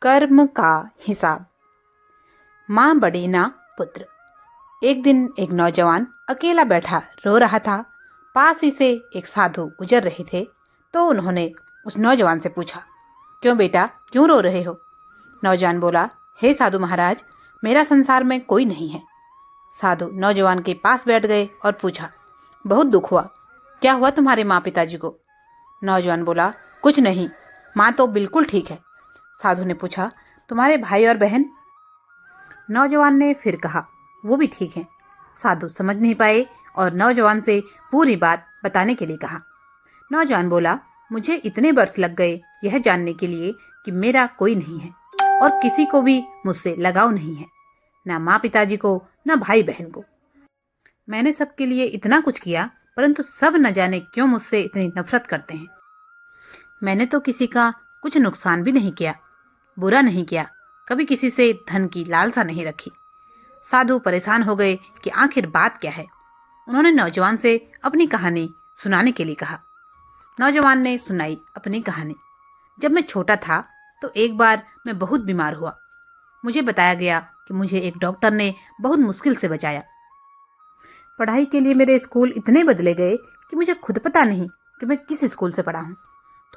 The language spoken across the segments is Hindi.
कर्म का हिसाब। माँ बड़ी ना पुत्र। एक दिन एक नौजवान अकेला बैठा रो रहा था। पास ही से एक साधु गुजर रहे थे तो उन्होंने उस नौजवान से पूछा, क्यों बेटा, क्यों रो रहे हो? नौजवान बोला, हे साधु महाराज, मेरा संसार में कोई नहीं है। साधु नौजवान के पास बैठ गए और पूछा, बहुत दुख हुआ, क्या हुआ तुम्हारे माँ पिताजी को? नौजवान बोला, कुछ नहीं, माँ तो बिल्कुल ठीक है। साधु ने पूछा, तुम्हारे भाई और बहन? नौजवान ने फिर कहा, वो भी ठीक हैं। साधु समझ नहीं पाए और नौजवान से पूरी बात बताने के लिए कहा। नौजवान बोला, मुझे इतने वर्ष लग गए यह जानने के लिए कि मेरा कोई नहीं है और किसी को भी मुझसे लगाव नहीं है, ना माँ पिताजी को, ना भाई बहन को। मैंने सबके लिए इतना कुछ किया, परंतु सब न जाने क्यों मुझसे इतनी नफरत करते हैं। मैंने तो किसी का कुछ नुकसान भी नहीं किया, बुरा नहीं किया, कभी किसी से धन की लालसा नहीं रखी। साधु परेशान हो गए कि आखिर बात क्या है। उन्होंने नौजवान से अपनी कहानी सुनाने के लिए कहा। नौजवान ने सुनाई अपनी कहानी। जब मैं छोटा था तो एक बार मैं बहुत बीमार हुआ। मुझे बताया गया कि मुझे एक डॉक्टर ने बहुत मुश्किल से बचाया। पढ़ाई के लिए मेरे स्कूल इतने बदले गए कि मुझे खुद पता नहीं कि मैं किस स्कूल से पढ़ा हूँ।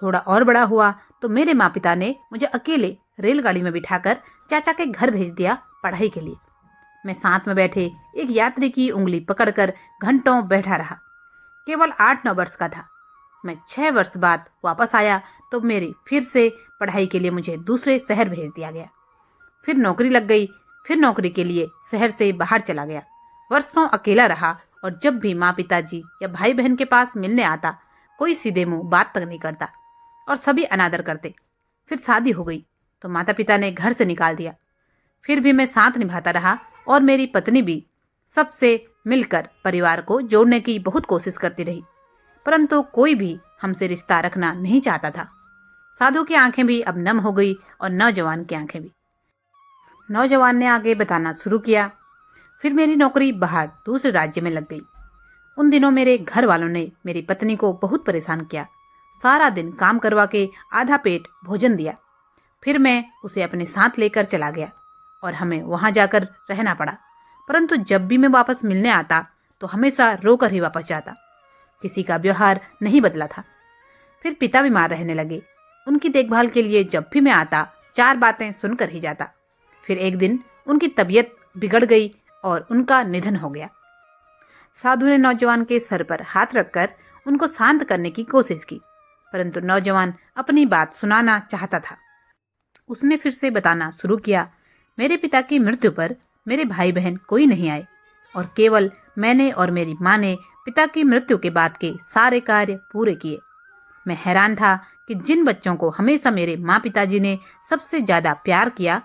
थोड़ा और बड़ा हुआ तो मेरे माँ पिता ने मुझे अकेले रेलगाड़ी में बिठाकर चाचा के घर भेज दिया पढ़ाई के लिए। मैं साथ में बैठे एक यात्री की उंगली पकड़कर घंटों बैठा रहा। केवल 8-9 वर्ष का था। मैं 6 वर्ष बाद वापस आया तो मेरी फिर से पढ़ाई के लिए मुझे दूसरे शहर भेज दिया गया। फिर नौकरी लग गई, फिर नौकरी के लिए शहर से बाहर चला गया। वर्षों अकेला रहा और जब भी माँ पिताजी या भाई बहन के पास मिलने आता, कोई सीधे मुंह बात तक नहीं करता और सभी अनादर करते। फिर शादी हो गई तो माता पिता ने घर से निकाल दिया। फिर भी मैं साथ निभाता रहा और मेरी पत्नी भी सबसे मिलकर परिवार को जोड़ने की बहुत कोशिश करती रही, परंतु कोई भी हमसे रिश्ता रखना नहीं चाहता था। साधु की आंखें भी अब नम हो गई और नौजवान की आंखें भी। नौजवान ने आगे बताना शुरू किया। फिर मेरी नौकरी बाहर दूसरे राज्य में लग गई। उन दिनों मेरे घर वालों ने मेरी पत्नी को बहुत परेशान किया। सारा दिन काम करवा के आधा पेट भोजन दिया। फिर मैं उसे अपने साथ लेकर चला गया और हमें वहां जाकर रहना पड़ा। परंतु जब भी मैं वापस मिलने आता तो हमेशा रोकर ही वापस जाता। किसी का व्यवहार नहीं बदला था। फिर पिता बीमार रहने लगे। उनकी देखभाल के लिए जब भी मैं आता 4 बातें सुनकर ही जाता। फिर एक दिन उनकी तबीयत बिगड़ गई और उनका निधन हो गया। साधु ने नौजवान के सर पर हाथ रखकर उनको शांत करने की कोशिश की, परंतु नौजवान अपनी बात सुनाना चाहता था। उसने फिर से बताना शुरू किया। मेरे पिता की मृत्यु पर मेरे भाई बहन कोई नहीं आए और केवल मैंने और मेरी माँ ने पिता की मृत्यु के बाद के सारे कार्य पूरे किए। मैं हैरान था कि जिन बच्चों को हमेशा मेरे माँ पिताजी ने सबसे ज्यादा प्यार किया,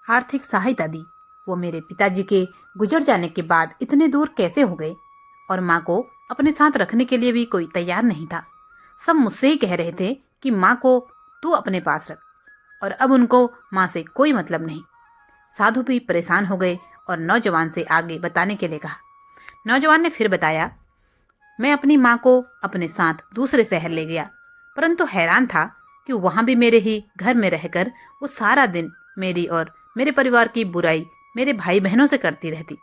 आर्थिक सहायता दी, वो मेरे पिताजी के गुजर जाने के बाद इतने दूर कैसे हो गए और माँ को अपने साथ रखने के लिए भी कोई तैयार नहीं था। सब मुझसे ही कह रहे थे कि माँ को तू अपने पास रख, और अब उनको माँ से कोई मतलब नहीं। साधु भी परेशान हो गए और नौजवान से आगे बताने के लिए कहा। नौजवान ने फिर बताया, मैं अपनी माँ को अपने साथ दूसरे शहर ले गया, परंतु हैरान था कि वहां भी मेरे ही घर में रहकर वो सारा दिन मेरी और मेरे परिवार की बुराई मेरे भाई बहनों से करती रहती।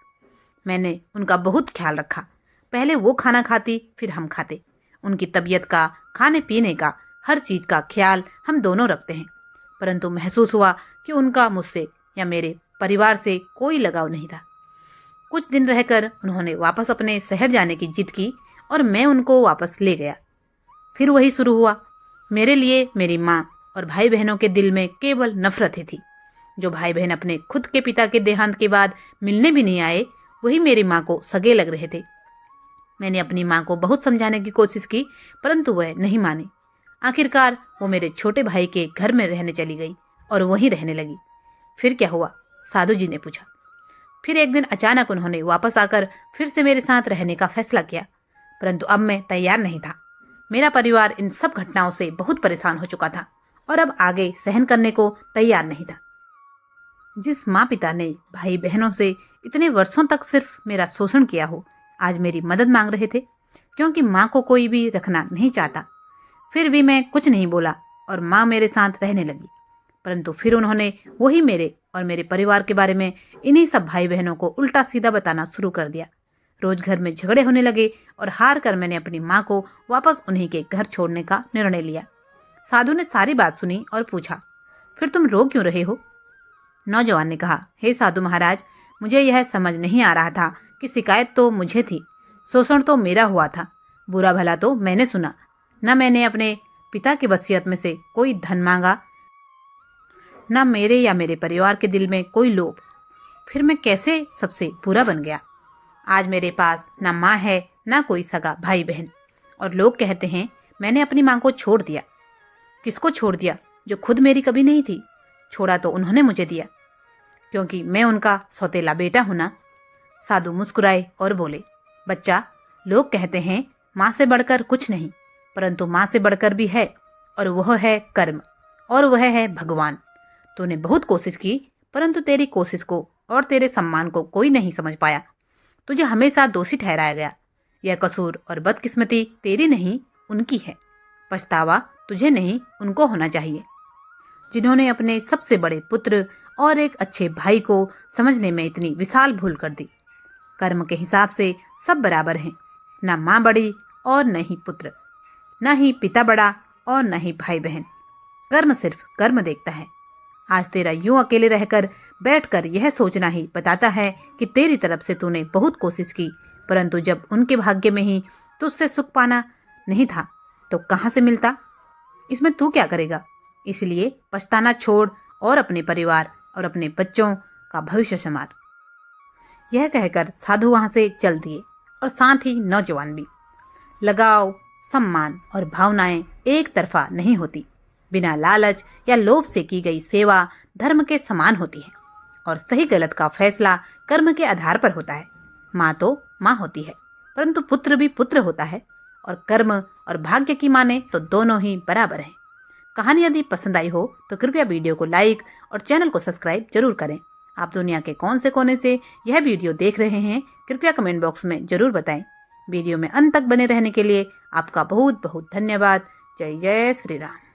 मैंने उनका बहुत ख्याल रखा। पहले वो खाना खाती, फिर हम खाते। उनकी तबीयत का, खाने पीने का, हर चीज का ख्याल हम दोनों रखते हैं, परंतु महसूस हुआ कि उनका मुझसे या मेरे परिवार से कोई लगाव नहीं था। कुछ दिन रहकर उन्होंने वापस अपने शहर जाने की जिद की और मैं उनको वापस ले गया। फिर वही शुरू हुआ। मेरे लिए मेरी माँ और भाई बहनों के दिल में केवल नफरत ही थी। जो भाई बहन अपने खुद के पिता के देहांत के बाद मिलने भी नहीं आए, वही मेरी माँ को सगे लग रहे थे। मैंने अपनी माँ को बहुत समझाने की कोशिश की, परंतु वह नहीं मानी। आखिरकार वो मेरे छोटे भाई के घर में रहने चली गई और वहीं रहने लगी। फिर क्या हुआ? साधु जी ने पूछा। फिर एक दिन अचानक उन्होंने वापस आकर फिर से मेरे साथ रहने का फैसला किया, परंतु अब मैं तैयार नहीं था। मेरा परिवार इन सब घटनाओं से बहुत परेशान हो चुका था और अब आगे सहन करने को तैयार नहीं था। जिस माँ पिता ने भाई बहनों से इतने वर्षों तक सिर्फ मेरा शोषण किया हो, आज मेरी मदद मांग रहे थे, क्योंकि माँ को कोई भी रखना नहीं चाहता। फिर भी मैं कुछ नहीं बोला और माँ मेरे साथ रहने लगी। परंतु फिर उन्होंने वही मेरे और मेरे परिवार के बारे में इन्हीं सब भाई बहनों को उल्टा सीधा बताना शुरू कर दिया। रोज घर में झगड़े होने लगे और हार कर मैंने अपनी माँ को वापस उन्हीं के घर छोड़ने का निर्णय लिया। साधु ने सारी बात सुनी और पूछा, फिर तुम रो क्यों रहे हो? नौजवान ने कहा, हे साधु महाराज, मुझे यह समझ नहीं आ रहा था कि शिकायत तो मुझे थी, शोषण तो मेरा हुआ था, बुरा भला तो मैंने सुना, न मैंने अपने पिता की वसीयत में से कोई धन मांगा, न मेरे या मेरे परिवार के दिल में कोई लोभ। फिर मैं कैसे सबसे बुरा बन गया? आज मेरे पास न माँ है न कोई सगा भाई बहन, और लोग कहते हैं मैंने अपनी माँ को छोड़ दिया। किसको छोड़ दिया? जो खुद मेरी कभी नहीं थी। छोड़ा तो उन्होंने मुझे दिया, क्योंकि मैं उनका सौतेला बेटा हूं ना। साधु मुस्कुराए और बोले, बच्चा, लोग कहते हैं माँ से बढ़कर कुछ नहीं, परंतु माँ से बढ़कर भी है, और वह है कर्म, और वह है भगवान। तूने बहुत कोशिश की, परंतु तेरी कोशिश को और तेरे सम्मान को कोई नहीं समझ पाया। तुझे हमेशा दोषी ठहराया गया। यह कसूर और बदकिस्मती तेरी नहीं, उनकी है। पछतावा तुझे नहीं, उनको होना चाहिए, जिन्होंने अपने सबसे बड़े पुत्र और एक अच्छे भाई को समझने में इतनी विशाल भूल कर दी। कर्म के हिसाब से सब बराबर हैं, न माँ बड़ी और न ही पुत्र, न ही पिता बड़ा और न ही भाई बहन। कर्म सिर्फ कर्म देखता है। आज तेरा यूं अकेले रहकर बैठकर यह सोचना ही बताता है कि तेरी तरफ से तूने बहुत कोशिश की, परंतु जब उनके भाग्य में ही तुझसे सुख पाना नहीं था तो कहाँ से मिलता? इसमें तू क्या करेगा? इसलिए पछताना छोड़ और अपने परिवार और अपने बच्चों का भविष्य संवार। यह कहकर साधु वहां से चल दिए, और साथ ही नौजवान भी। लगाव, सम्मान और भावनाएं एक तरफा नहीं होती। बिना लालच या लोभ से की गई सेवा धर्म के समान होती है, और सही गलत का फैसला कर्म के आधार पर होता है। माँ तो माँ होती है, परंतु पुत्र भी पुत्र होता है, और कर्म और भाग्य की माने तो दोनों ही बराबर हैं। कहानी यदि पसंद आई हो तो कृपया वीडियो को लाइक और चैनल को सब्सक्राइब जरूर करें। आप दुनिया के कौन से कोने से यह वीडियो देख रहे हैं, कृपया कमेंट बॉक्स में जरूर बताएं। वीडियो में अंत तक बने रहने के लिए आपका बहुत बहुत धन्यवाद। जय जय श्री राम।